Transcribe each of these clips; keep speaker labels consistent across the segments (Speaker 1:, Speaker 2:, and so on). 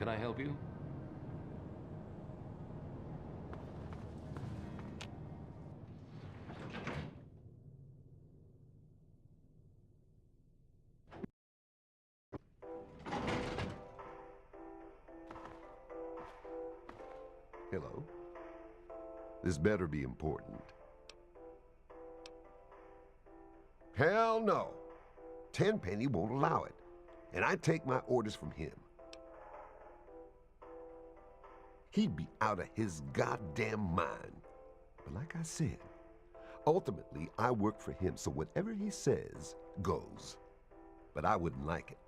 Speaker 1: Can I help you?
Speaker 2: Hello? This better be important. Hell no! Tenpenny won't allow it, and I take my orders from him. He'd be out of his goddamn mind. But like I said, ultimately I work for him, so whatever he says goes. But I wouldn't like it.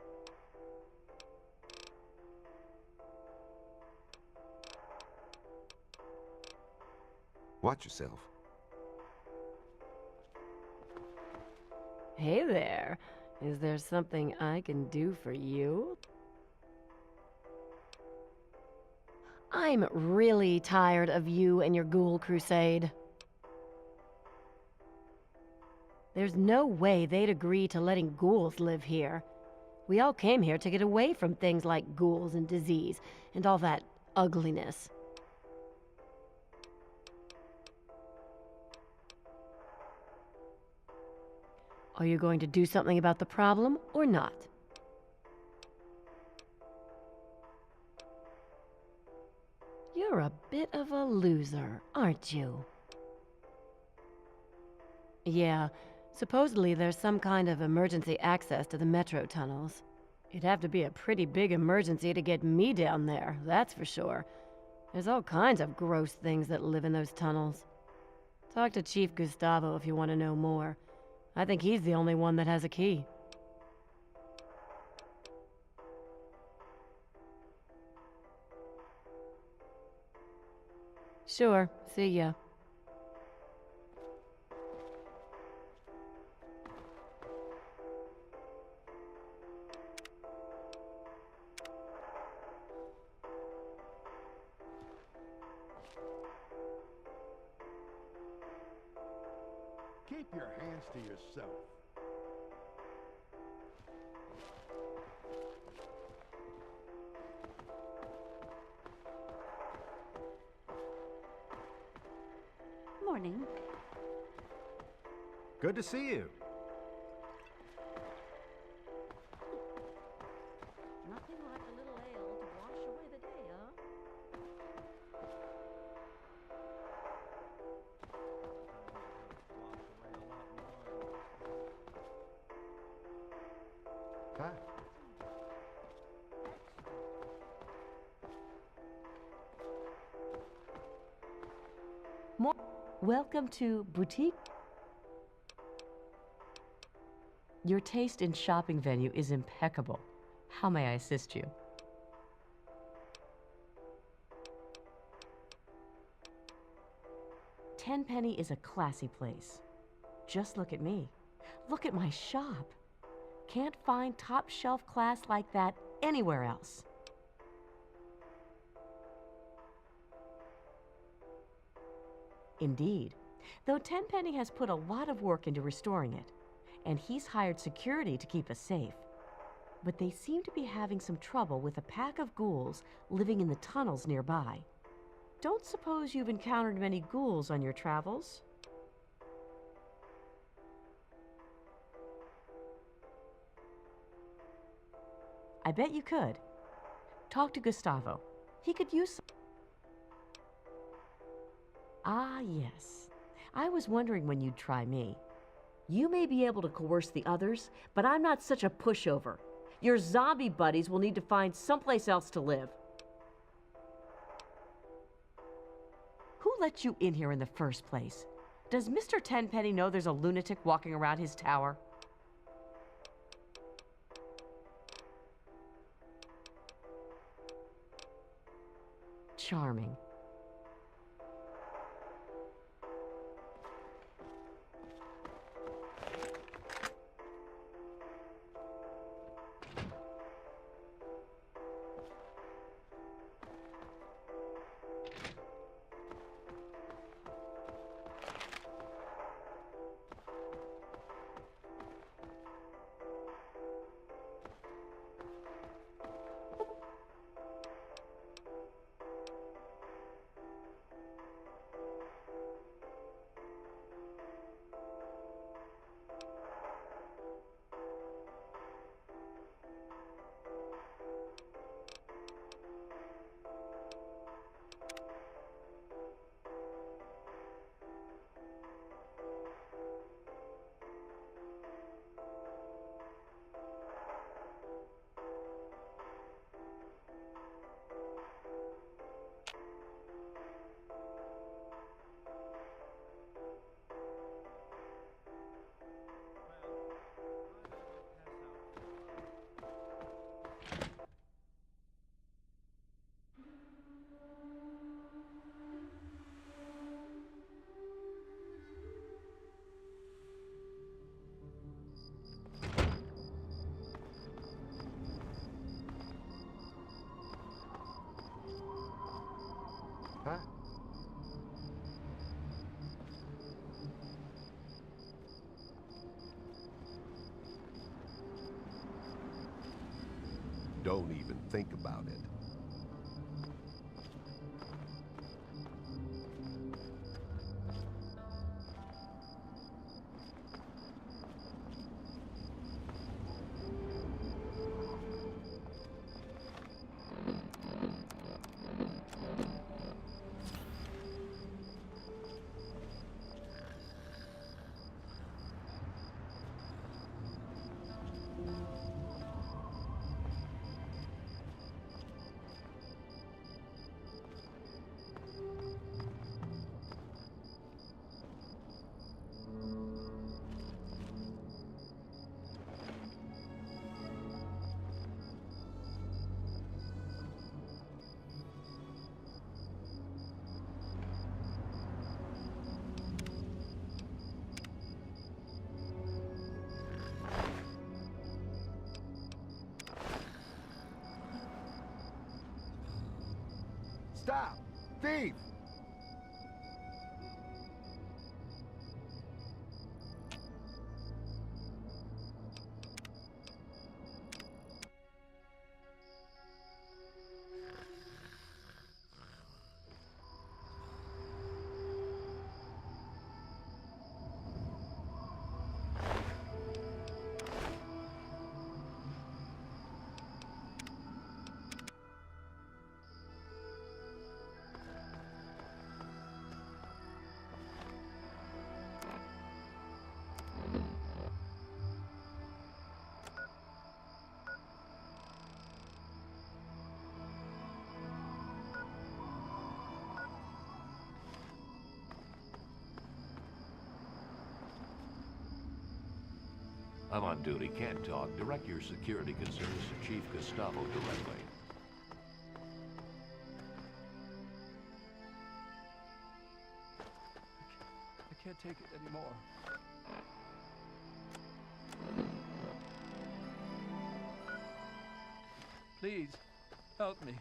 Speaker 2: Watch yourself.
Speaker 3: Hey there. Is there something I can do for you? I'm really tired of you and your ghoul crusade. There's no way they'd agree to letting ghouls live here. We all came here to get away from things like ghouls and disease and all that ugliness. Are you going to do something about the problem or not? You're a bit of a loser, aren't you? Yeah, supposedly there's some kind of emergency access to the metro tunnels. It'd have to be a pretty big emergency to get me down there, that's for sure. There's all kinds of gross things that live in those tunnels. Talk to Chief Gustavo if you want to know more. I think he's the only one that has a key. Sure, see ya.
Speaker 4: Keep your hands to yourself.
Speaker 5: Morning.
Speaker 4: Good to see you.
Speaker 5: Nothing like a little ale to wash away the day, huh?
Speaker 4: Hi.
Speaker 6: Welcome to Boutique. Your taste in shopping venue is impeccable. How may I assist you? Tenpenny is a classy place. Just look at me. Look at my shop. Can't find top shelf class like that anywhere else. Indeed, though Tenpenny has put a lot of work into restoring it, and he's hired security to keep us safe. But they seem to be having some trouble with a pack of ghouls living in the tunnels nearby. Don't suppose you've encountered many ghouls on your travels? I bet you could. Talk to Gustavo. He could use some. Ah, yes. I was wondering when you'd try me. You may be able to coerce the others, but I'm not such a pushover. Your zombie buddies will need to find someplace else to live. Who let you in here in the first place? Does Mr. Tenpenny know there's a lunatic walking around his tower? Charming.
Speaker 2: Don't even think about it. Stop! Thief!
Speaker 1: I'm on duty, can't talk. Direct your security concerns to Chief Gustavo directly.
Speaker 7: I can't take it anymore. Please, help me.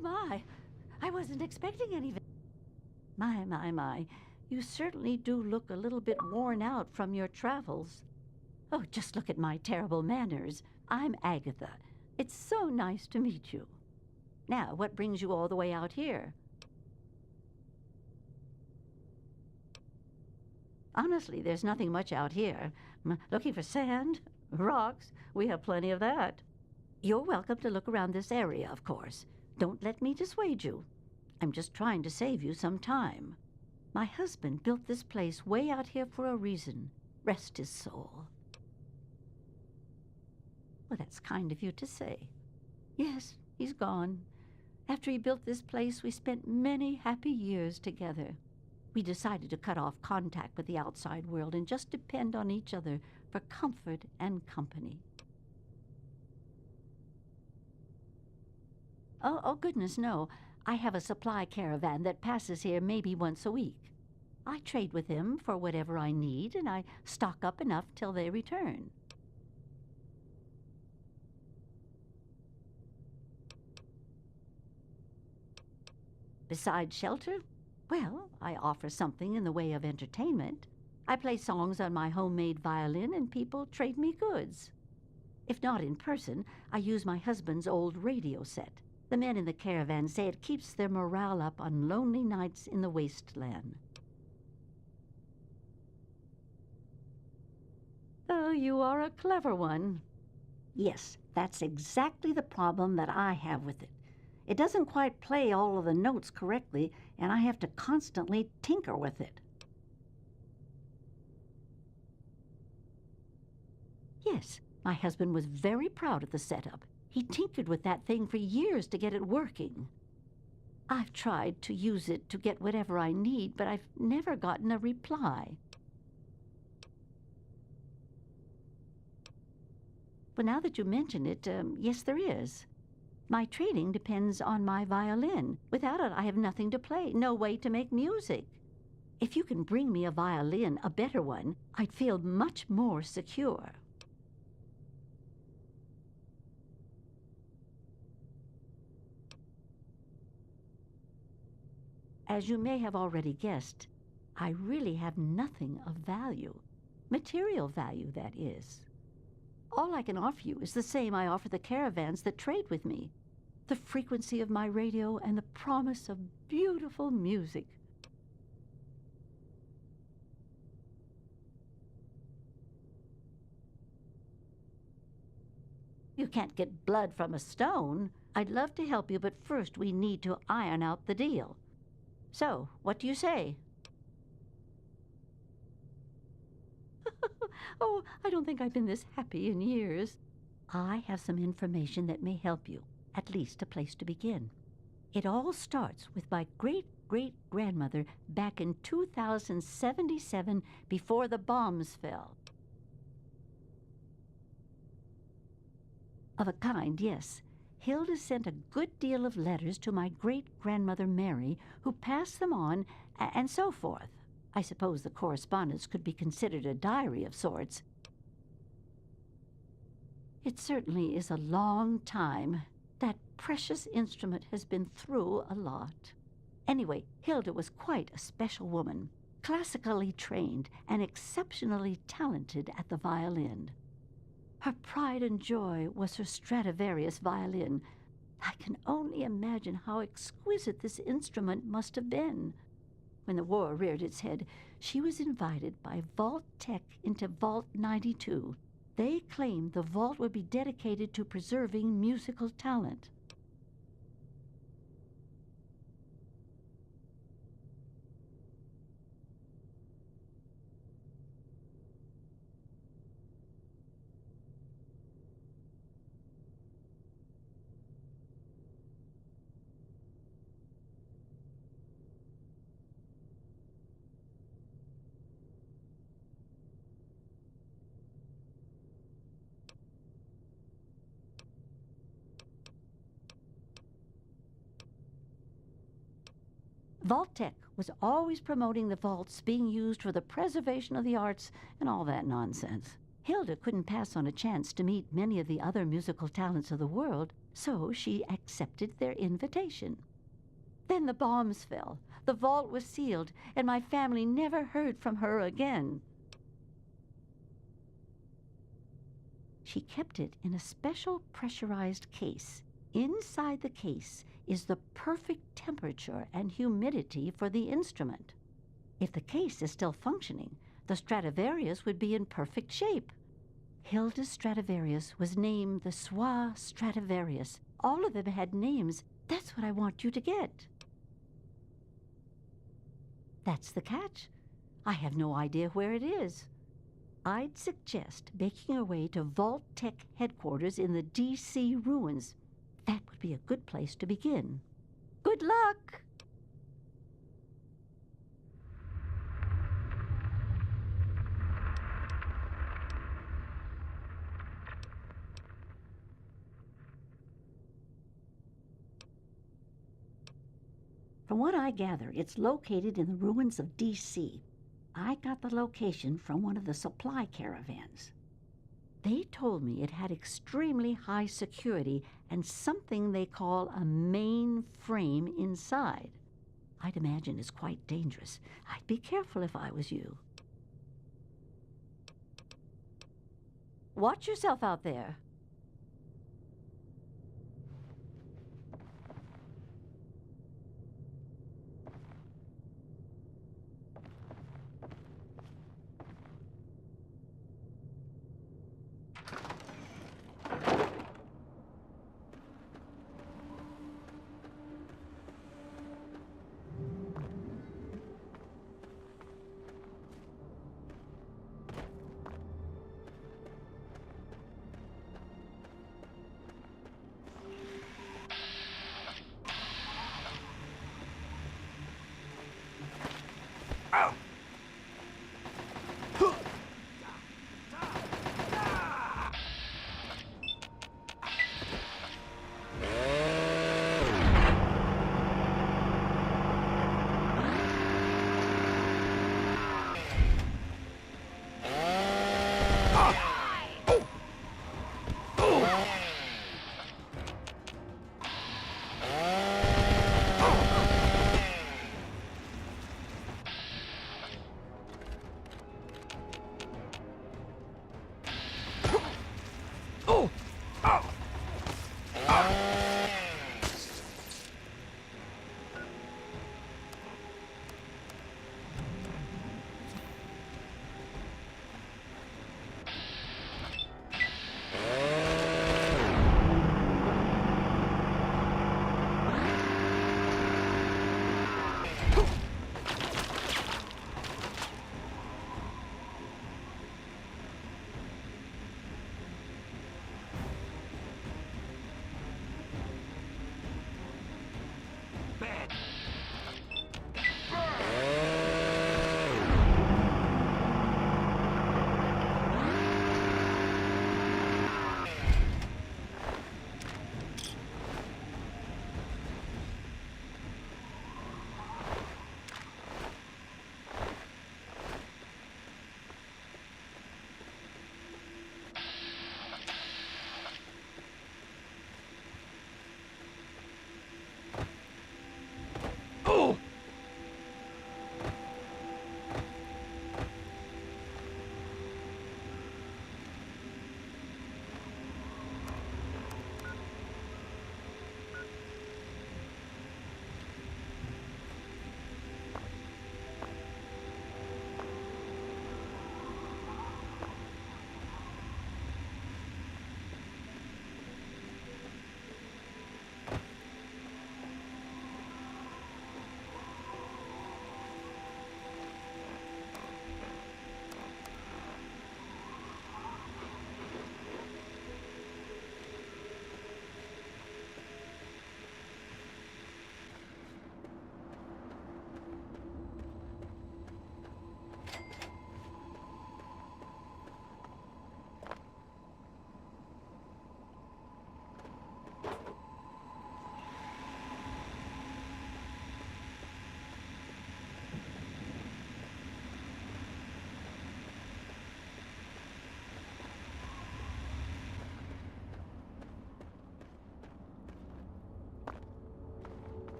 Speaker 8: my. I wasn't expecting any. My. You certainly do look a little bit worn out from your travels. Oh, just look at my terrible manners. I'm Agatha. It's so nice to meet you. Now, what brings you all the way out here? Honestly, there's nothing much out here. Looking for sand? Rocks? We have plenty of that. You're welcome to look around this area, of course. Don't let me dissuade you. I'm just trying to save you some time. My husband built this place way out here for a reason. Rest his soul. Well, that's kind of you to say. Yes, he's gone. After he built this place, we spent many happy years together. We decided to cut off contact with the outside world and just depend on each other for comfort and company. Oh, goodness, no. I have a supply caravan that passes here maybe once a week. I trade with them for whatever I need, and I stock up enough till they return. Besides shelter, well, I offer something in the way of entertainment. I play songs on my homemade violin and people trade me goods. If not in person, I use my husband's old radio set. The men in the caravan say it keeps their morale up on lonely nights in the wasteland. Oh, you are a clever one. Yes, that's exactly the problem that I have with it. It doesn't quite play all of the notes correctly, and I have to constantly tinker with it. Yes, my husband was very proud of the setup. He tinkered with that thing for years to get it working. I've tried to use it to get whatever I need, but I've never gotten a reply. Well, now that you mention it, yes, there is. My trading depends on my violin. Without it, I have nothing to play, no way to make music. If you can bring me a violin, a better one, I'd feel much more secure. As you may have already guessed, I really have nothing of value. Material value, that is. All I can offer you is the same I offer the caravans that trade with me. The frequency of my radio and the promise of beautiful music. You can't get blood from a stone. I'd love to help you, but first we need to iron out the deal. So, what do you say? Oh, I don't think I've been this happy in years. I have some information that may help you, at least a place to begin. It all starts with my great-great-grandmother back in 2077 before the bombs fell. Of a kind, yes. Hilda sent a good deal of letters to my great-grandmother Mary, who passed them on, and so forth. I suppose the correspondence could be considered a diary of sorts. It certainly is a long time. That precious instrument has been through a lot. Anyway, Hilda was quite a special woman, classically trained and exceptionally talented at the violin. Her pride and joy was her Stradivarius violin. I can only imagine how exquisite this instrument must have been. When the war reared its head, she was invited by Vault Tech into Vault 92. They claimed the vault would be dedicated to preserving musical talent. Vault Tech was always promoting the vaults being used for the preservation of the arts and all that nonsense. Hilda couldn't pass on a chance to meet many of the other musical talents of the world, so she accepted their invitation. Then the bombs fell, the vault was sealed, and my family never heard from her again. She kept it in a special pressurized case. Inside the case is the perfect temperature and humidity for the instrument. If the case is still functioning, the Stradivarius would be in perfect shape. Hilda's Stradivarius was named the Swa Stradivarius. All of them had names. That's what I want you to get. That's the catch. I have no idea where it is. I'd suggest making your way to Vault Tech headquarters in the D.C. ruins. That would be a good place to begin. Good luck! From what I gather, it's located in the ruins of D.C. I got the location from one of the supply caravans. They told me it had extremely high security and something they call a mainframe inside. I'd imagine it's quite dangerous. I'd be careful if I was you. Watch yourself out there.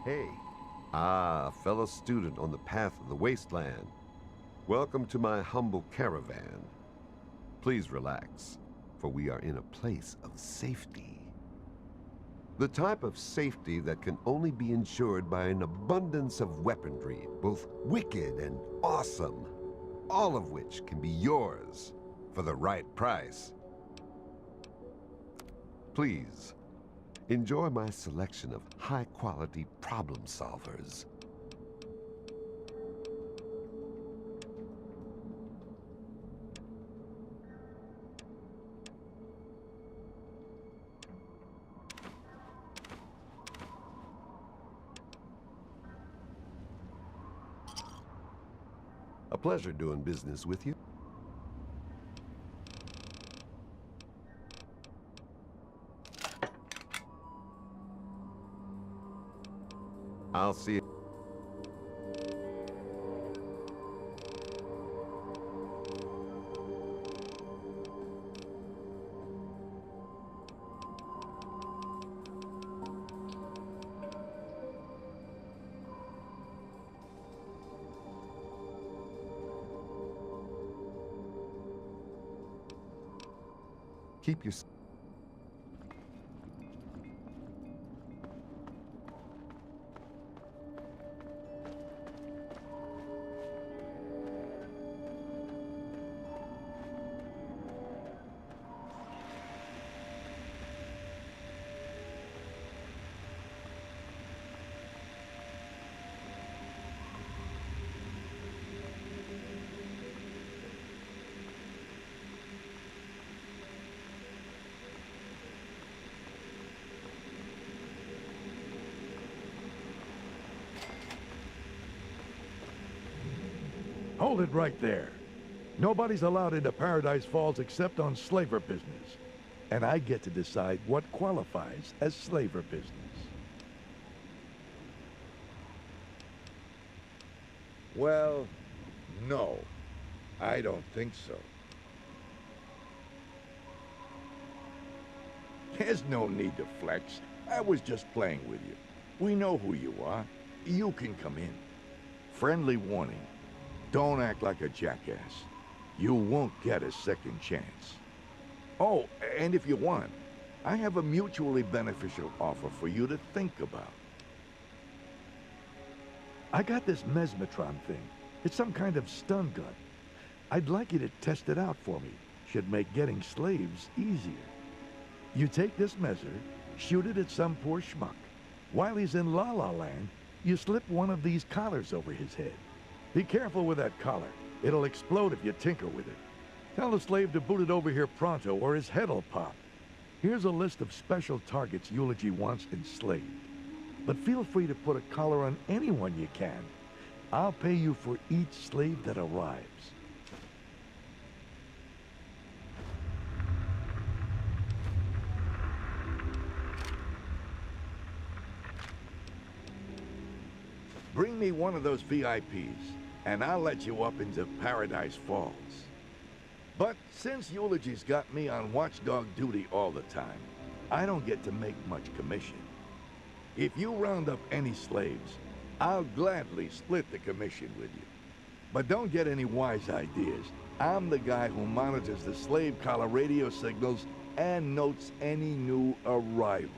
Speaker 2: Hey, fellow student on the path of the wasteland. Welcome to my humble caravan. Please relax, for we are in a place of safety. The type of safety that can only be ensured by an abundance of weaponry, both wicked and awesome, all of which can be yours for the right price. Please, enjoy my selection of high-quality problem solvers. A pleasure doing business with you. I'll see you. Keep your...
Speaker 4: Hold it right there. Nobody's allowed into Paradise Falls except on slaver business. And I get to decide what qualifies as slaver business.
Speaker 9: Well, no. I don't think so.
Speaker 4: There's no need to flex. I was just playing with you. We know who you are. You can come in. Friendly warning. Don't act like a jackass. You won't get a second chance. Oh, and if you want, I have a mutually beneficial offer for you to think about. I got this mesmetron thing. It's some kind of stun gun. I'd like you to test it out for me. Should make getting slaves easier. You take this measure, shoot it at some poor schmuck. While he's in La La Land, you slip one of these collars over his head. Be careful with that collar. It'll explode if you tinker with it. Tell the slave to boot it over here pronto or his head'll pop. Here's a list of special targets Eulogy wants enslaved. But feel free to put a collar on anyone you can. I'll pay you for each slave that arrives. Bring me one of those VIPs, and I'll let you up into Paradise Falls. But since Eulogy's got me on watchdog duty all the time, I don't get to make much commission. If you round up any slaves, I'll gladly split the commission with you. But don't get any wise ideas. I'm the guy who monitors the slave collar radio signals and notes any new arrivals.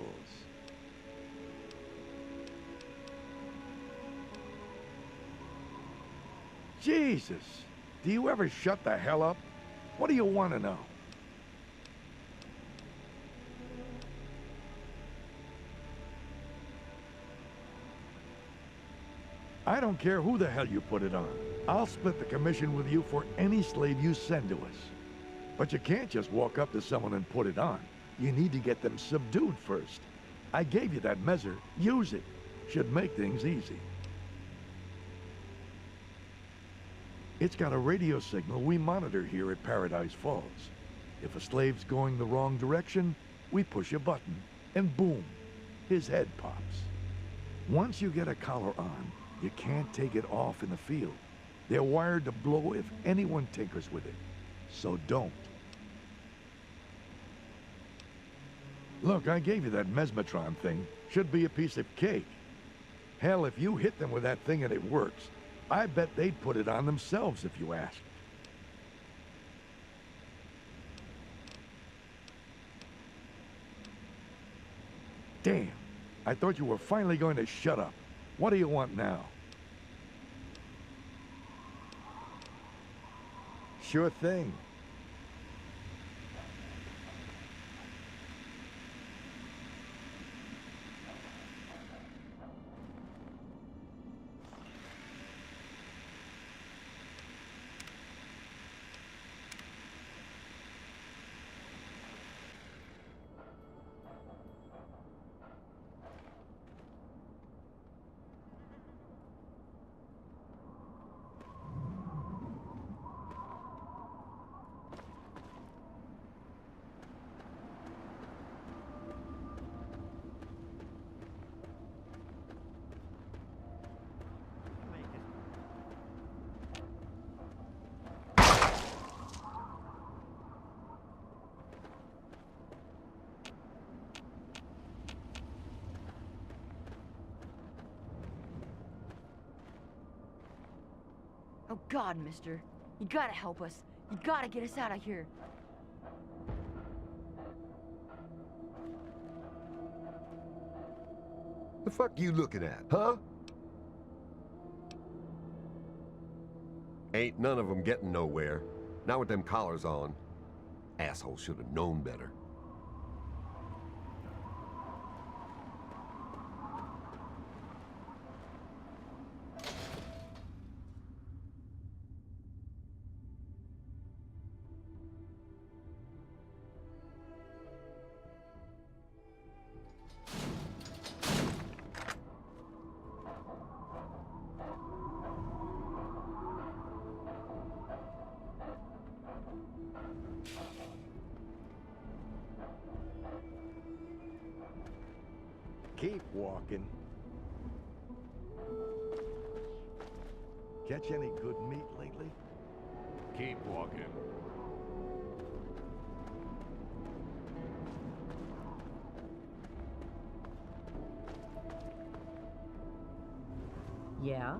Speaker 4: Jesus! Do you ever shut the hell up? What do you want to know? I don't care who the hell you put it on. I'll split the commission with you for any slave you send to us. But you can't just walk up to someone and put it on. You need to get them subdued first. I gave you that measure. Use it. Should make things easy. It's got a radio signal we monitor here at Paradise Falls. If a slave's going the wrong direction, we push a button, and boom, his head pops. Once you get a collar on, you can't take it off in the field. They're wired to blow if anyone tinkers with it. So don't. Look, I gave you that mesmetron thing. Should be a piece of cake. Hell, if you hit them with that thing and it works, I bet they'd put it on themselves if you asked. Damn, I thought you were finally going to shut up. What do you want now? Sure thing.
Speaker 5: Oh God, mister. You gotta help us. You gotta get us out of here.
Speaker 2: The fuck you looking at, huh? Ain't none of them getting nowhere. Not with them collars on. Asshole should have known better.
Speaker 4: Keep walking. Catch any good meat lately?
Speaker 1: Keep walking.
Speaker 6: Yeah?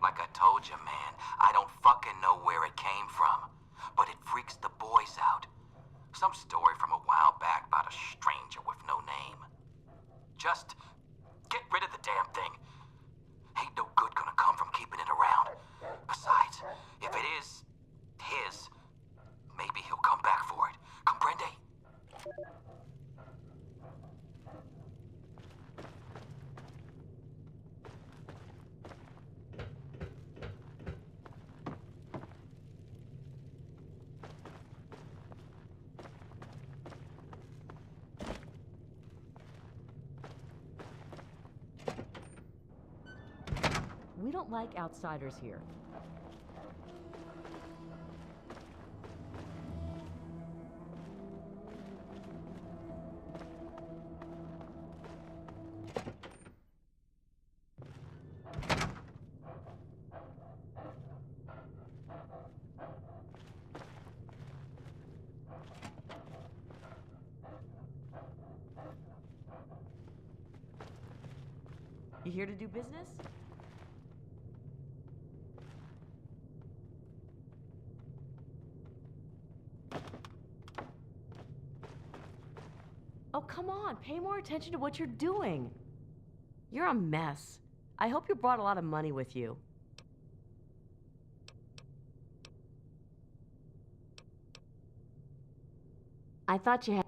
Speaker 10: Like I told you, man, I don't fucking know where it came from, but it freaks the boys out. Some story from a while back about a stranger with no name. Just get rid of the damn thing. Ain't no good gonna come from keeping it around. Besides, if it is his, maybe he'll come back for it. Comprende?
Speaker 6: We don't like outsiders here. You here to do business? Oh, come on. Pay more attention to what you're doing. You're a mess. I hope you brought a lot of money with you. I thought you had...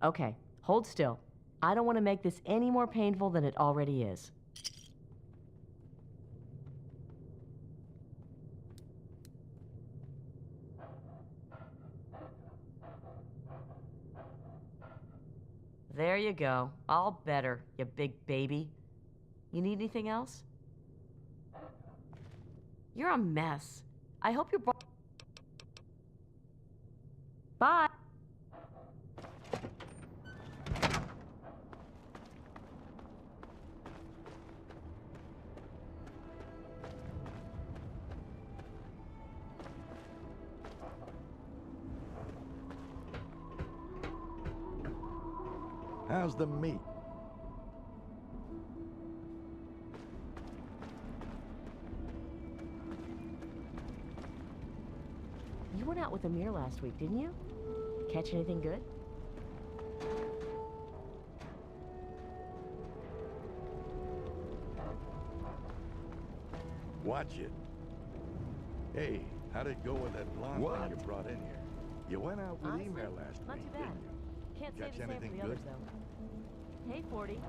Speaker 6: Okay, hold still. I don't want to make this any more painful than it already is. There you go. All better, you big baby. You need anything else? You're a mess. I hope you brought... Bye!
Speaker 4: How's the meat?
Speaker 6: You went out with Amir last week, didn't you? Catch anything good?
Speaker 4: Watch it. Hey, how'd it go with that blonde thing you brought in here? You went out with
Speaker 6: Honestly,
Speaker 4: email last
Speaker 6: not
Speaker 4: week,
Speaker 6: too bad.
Speaker 4: didn't you?
Speaker 6: Can't say
Speaker 4: Catch
Speaker 6: the same for
Speaker 4: anything
Speaker 6: the
Speaker 4: good?
Speaker 6: others, though. Hey, 40.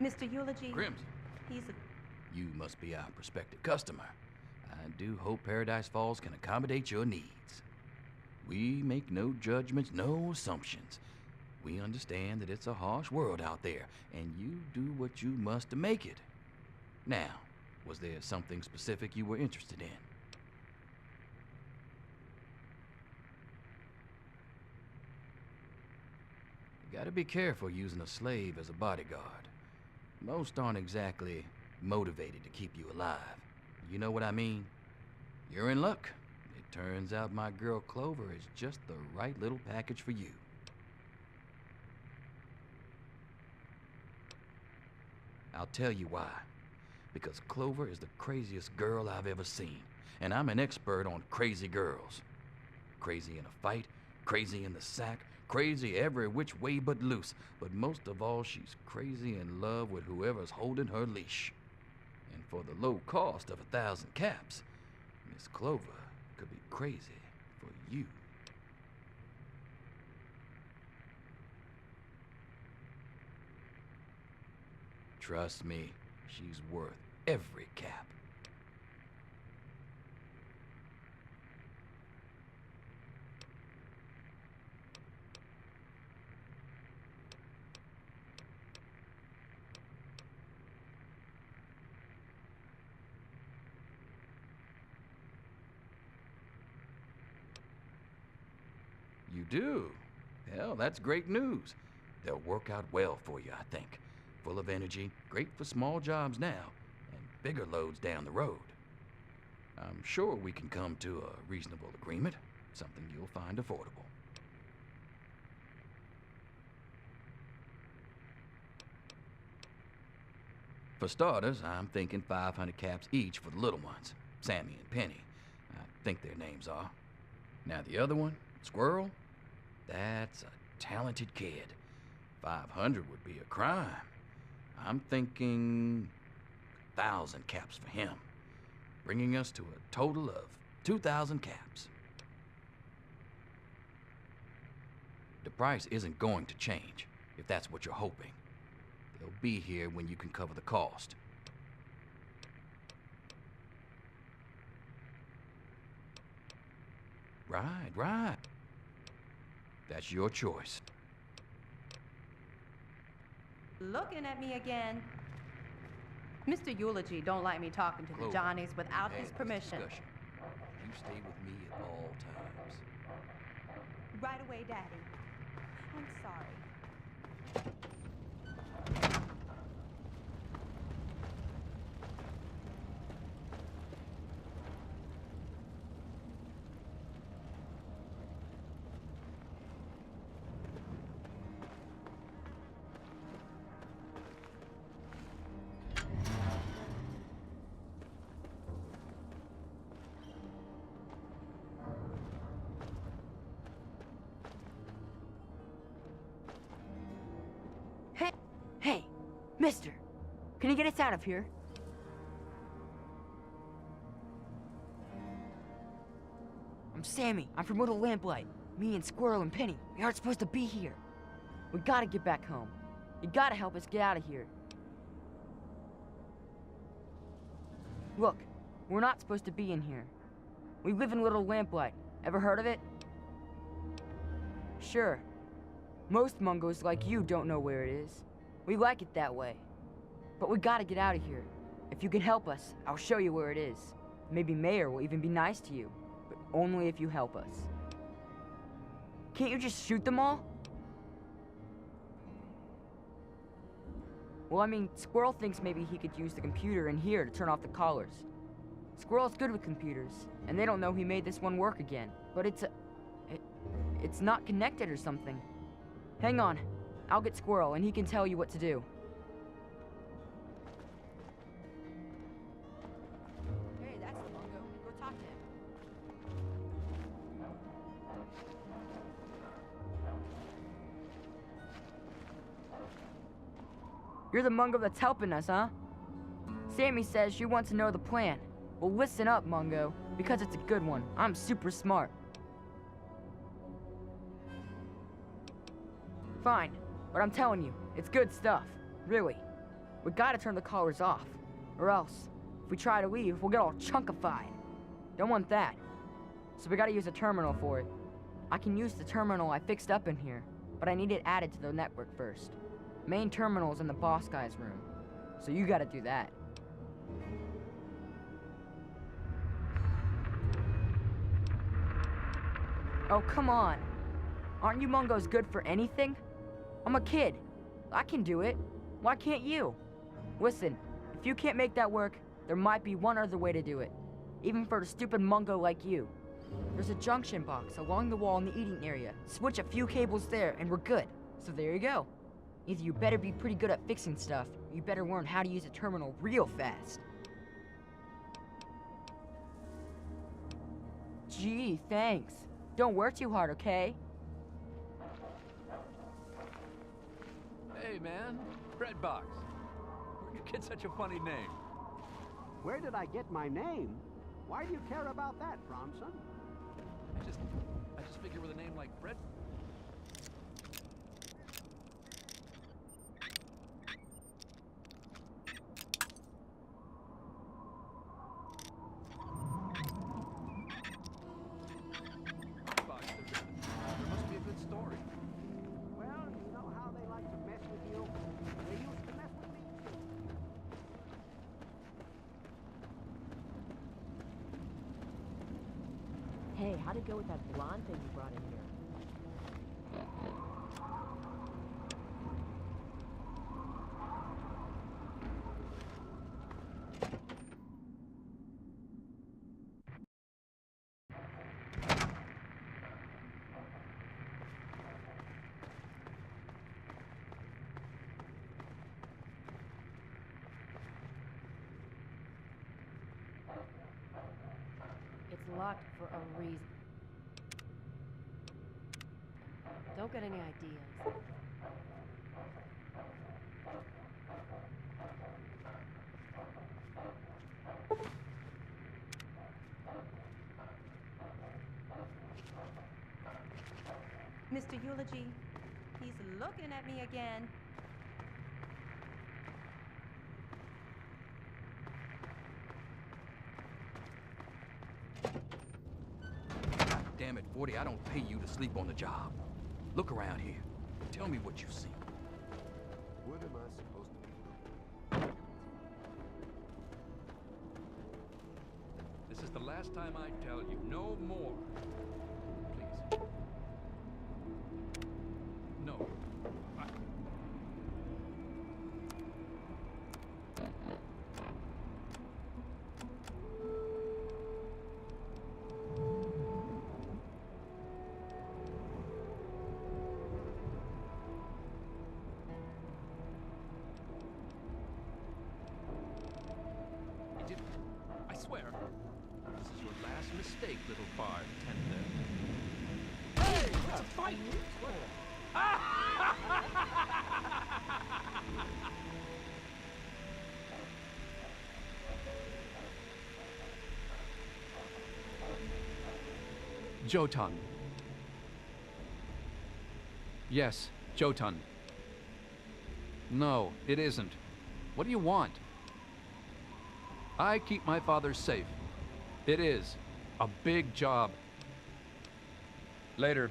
Speaker 11: Mr. Eulogy?
Speaker 12: Crimson.
Speaker 11: He's a...
Speaker 12: You must be our prospective customer. I do hope Paradise Falls can accommodate your needs. We make no judgments, no assumptions. We understand that it's a harsh world out there, and you do what you must to make it. Now, was there something specific you were interested in? You gotta be careful using a slave as a bodyguard. Most aren't exactly motivated to keep you alive. You know what I mean? You're in luck. It turns out my girl Clover is just the right little package for you. I'll tell you why. Because Clover is the craziest girl I've ever seen, and I'm an expert on crazy girls. Crazy in a fight, crazy in the sack, crazy every which way but loose, but most of all, she's crazy in love with whoever's holding her leash. And for the low cost of 1,000 caps, Miss Clover could be crazy for you. Trust me, she's worth every cap. do? Hell, that's great news. They'll work out well for you, I think. Full of energy, great for small jobs now, and bigger loads down the road. I'm sure we can come to a reasonable agreement, something you'll find affordable. For starters, I'm thinking 500 caps each for the little ones, Sammy and Penny. I think their names are. Now the other one, Squirrel, that's a talented kid. 500 would be a crime. I'm thinking 1,000 caps for him, bringing us to a total of 2,000 caps. The price isn't going to change, if that's what you're hoping. They'll be here when you can cover the cost. Right. That's your choice.
Speaker 11: Looking at me again. Mr. Eulogy don't like me talking to the Johnnies without his permission.
Speaker 12: You stay with me at all times.
Speaker 11: Right away, Daddy. I'm sorry.
Speaker 5: Hey, mister, can you get us out of here? I'm Sammy. I'm from Little Lamplight. Me and Squirrel and Penny, we aren't supposed to be here. We gotta get back home. You gotta help us get out of here. Look, we're not supposed to be in here. We live in Little Lamplight. Ever heard of it? Sure. Most Mungos like you don't know where it is. We like it that way. But we gotta get out of here. If you can help us, I'll show you where it is. Maybe Mayor will even be nice to you. But only if you help us. Can't you just shoot them all? Well, I mean, Squirrel thinks maybe he could use the computer in here to turn off the collars. Squirrel's good with computers, and they don't know he made this one work again. But it's not connected or something. Hang on. I'll get Squirrel, and he can tell you what to do. Hey, that's the Mungo. Go talk to him. You're the Mungo that's helping us, huh? Sammy says you want to know the plan. Well, listen up, Mungo, because it's a good one. I'm super smart. Fine. But I'm telling you, it's good stuff. Really. We gotta turn the collars off. Or else, if we try to leave, we'll get all chunkified. Don't want that. So we gotta use a terminal for it. I can use the terminal I fixed up in here, but I need it added to the network first. Main terminal's in the boss guy's room. So you gotta do that. Oh, come on. Aren't you Mungos good for anything? I'm a kid. I can do it. Why can't you? Listen, if you can't make that work, there might be one other way to do it. Even for a stupid Mungo like you. There's a junction box along the wall in the eating area. Switch a few cables there and we're good. So there you go. Either you better be pretty good at fixing stuff, or you better learn how to use a terminal real fast. Gee, thanks. Don't work too hard, okay?
Speaker 7: Hey, man. Breadbox. Where'd you get such a funny name?
Speaker 13: Where did I get my name? Why do you care about that, Bronson?
Speaker 7: I just figure with a name like Bread... Box, there must be a good story.
Speaker 13: Well, you know how they like to mess with you? They used to mess with me.
Speaker 6: Hey, how'd it go with that blonde thing you brought in here?
Speaker 3: locked for a reason. Don't get any ideas.
Speaker 11: Mr. Eulogy, he's looking at me again.
Speaker 12: Damn it, 40, I don't pay you to sleep on the job. Look around here. Tell me what you see.
Speaker 2: What am I supposed to be looking?
Speaker 7: This is the last time I tell you. No more. Please. No. I swear, this is your last mistake, little bartender. Hey, it's a fight! Jotun. Yes, Jotun. No, it isn't. What do you want? I keep my father safe. It is a big job. Later.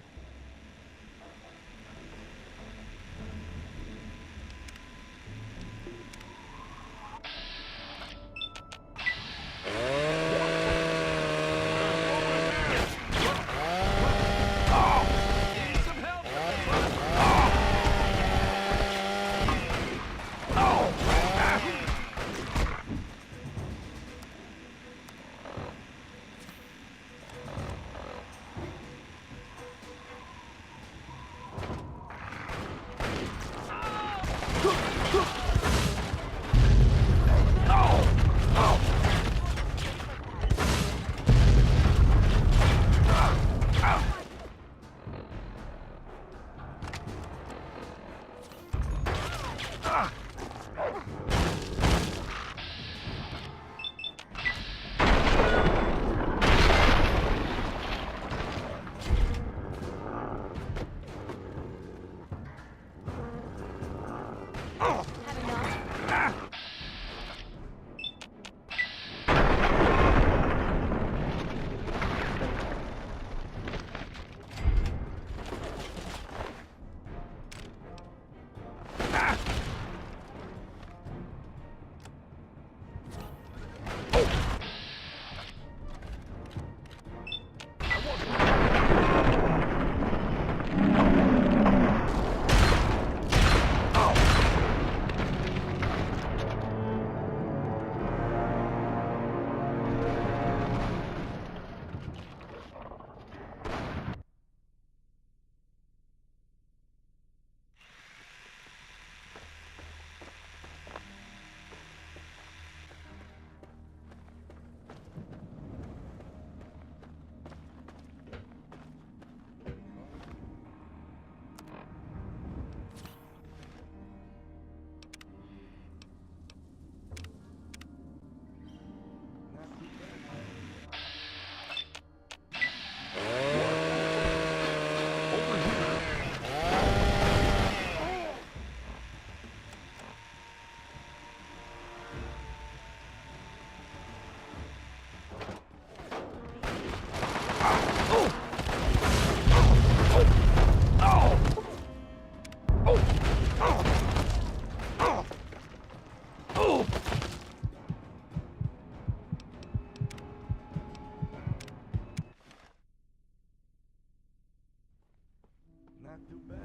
Speaker 4: Not too bad,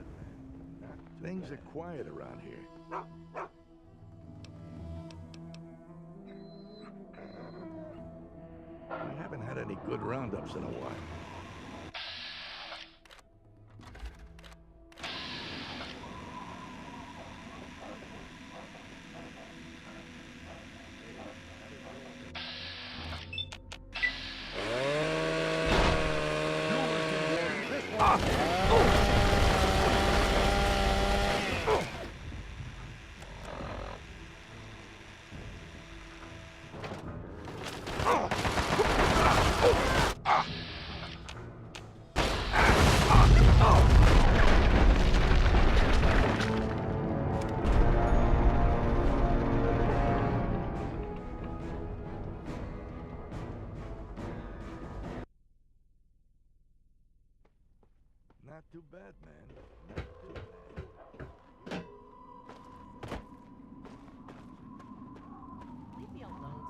Speaker 4: man. Things are quiet around here. We haven't had any good roundups in a while. Not too bad, man. Not too bad.
Speaker 6: Leave me alone.